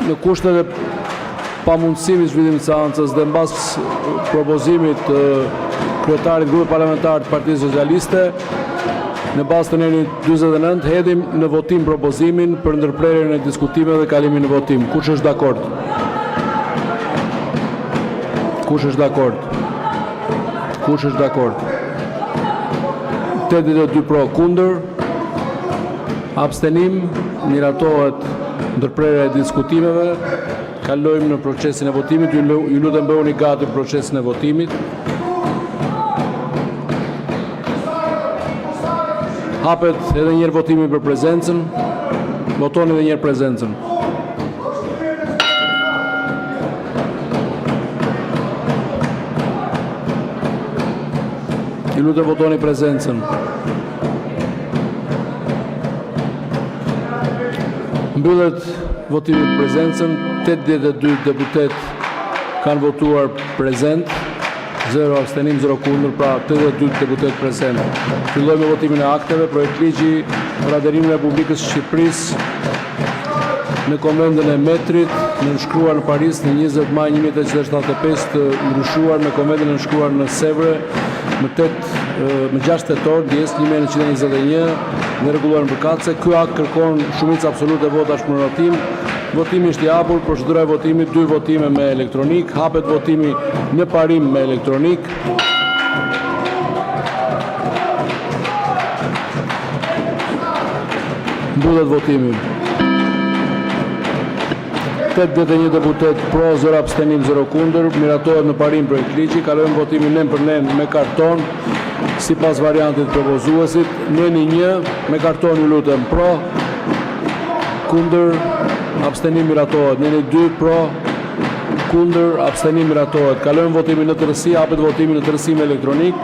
në kushtet e pamundësimit zhvillimit të seancës dhe mbas propozimit të kryetarit grupit parlamentar të Partisë Socialiste, në bazë të neni 49 hedhim në votim propozimin për ndërprerjen e diskutimeve dhe kalimin në votim. Kush është dakord? Kush është dakord? Kush është dakord? 82 pro, kundër, abstenim, miratohet ndërprerja e diskutimeve. Kalojmë në procesin e votimit. Ju lutem bëhuni gati procesin e votimit. Hapet edhe njerë votimi për prezencën. Votoni edhe njerë prezencën. Ju lutem votoni prezencën. Mbyllet votimi për prezencën. 82 deputet kanë votuar prezent, 0 abstenim, 0 kundër, pra 82 deputet prezent. Fillojmë votimin e akteve. Projekt ligji për aderimin e Republikës Shqipërisë në Konvendin e Metrit, nënshkruar në Paris në 20 maj 1875, të ndryshuar me Konvendin e nënshkruar në Sevre më 6 tetor, dies 1921, dhe rregulluar në përkatëse. Ky akt kërkon shumicë absolute votash për votim. Votimi është i hapur, procedura e votimit, 2 votime me elektronik. Hapet votimi në parim me elektronik. Mbyllet votimi. 81 deputet pro, 0 abstenim, 0 kundër. Miratohet në parim projekt ligji. Kalojmë votimin nën për nën me karton, sipas variantit propozuesit. Neni 1 me karton, ju lutem, pro, kundër, abstenim, miratohet. Neni 2 pro, kundër, abstenim, miratohet. Kalojmë votimin në tërësi. Hapet votimi në tërësi me elektronik.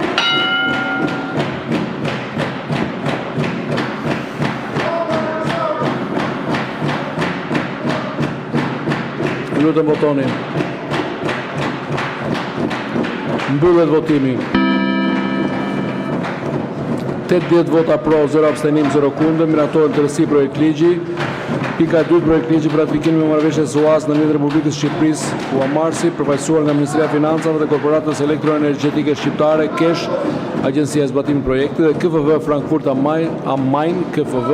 Ju lutem votoni. Mbyllet votimi. 80 vota pro, 0 abstenim, 0 kundër. Miratohet tërësi projekt ligji. Pika 2, projekt ligji për ratifikimin e marrëveshjes SUAS në midis Republikës Shqipërisë UAMARSI, përfaqësuar nga Ministria e Financave dhe Korporatës Elektroenergjetike Shqiptare, KESH, Agjencia e Zbatimit të Projektit, dhe KFV Frankfurt am Main, KFV,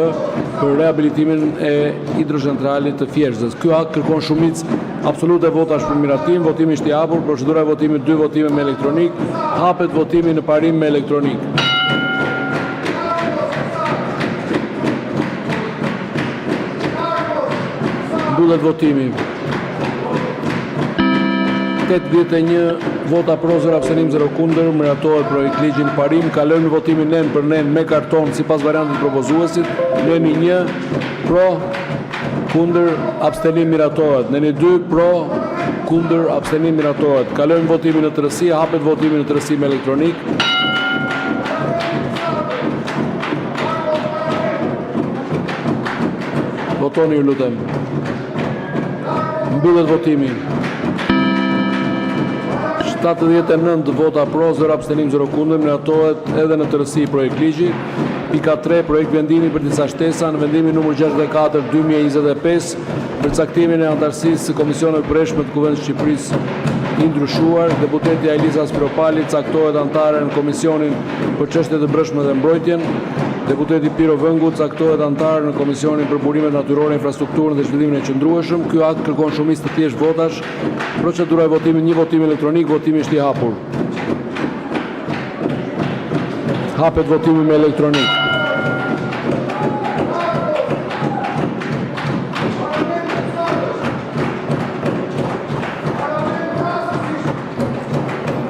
për rehabilitimin e hidrocentralit të Fierzës. Ky akt kërkon shumicë absolute votash për miratim. Votimi është i hapur. Procedura e votimit, 2 votime me elektronik. Hapet votimi në parim me elektronik. Mbyllet votimi. 81 vota pro, 0 abstenim, 0 kundër. Miratohet projekt ligji në parim. Kalojmë në votimin nën për nën me karton sipas variantit propozuesit. Neni 1 pro, kundër, abstenim, miratohet. Neni 2 pro, kundër, abstenim, miratohet. Kalojmë votimin në tërësi. Hapet votimi në tërësi me elektronik. Votoni, ju lutem. Mbyllet votimi. 79 vota pro, 0 abstenim, 0 kundër. Miratohet edhe në tërësi projekt ligji. Pika 3, projekt vendimi për disa shtesa në vendimin numër 64/2025 për caktimin e antarësisë së Komisioneve të Breshme të Kuvendit të Shqipërisë i ndryshuar. Deputeti Ailisa Spiropali caktohet antare në Komisionin për çështjet e brendshme dhe mbrojtjen. Deputeti Piro Vëngu caktohet antar në Komisionin për Burimet Natyrore, Infrastrukturën dhe Zhvillimin e Qëndrueshëm. Ky akt kërkon shumicë të thjeshtë votash. Procedura e votimit, 1 votim elektronik. Votimi është i hapur. Hapet votimi me elektronik.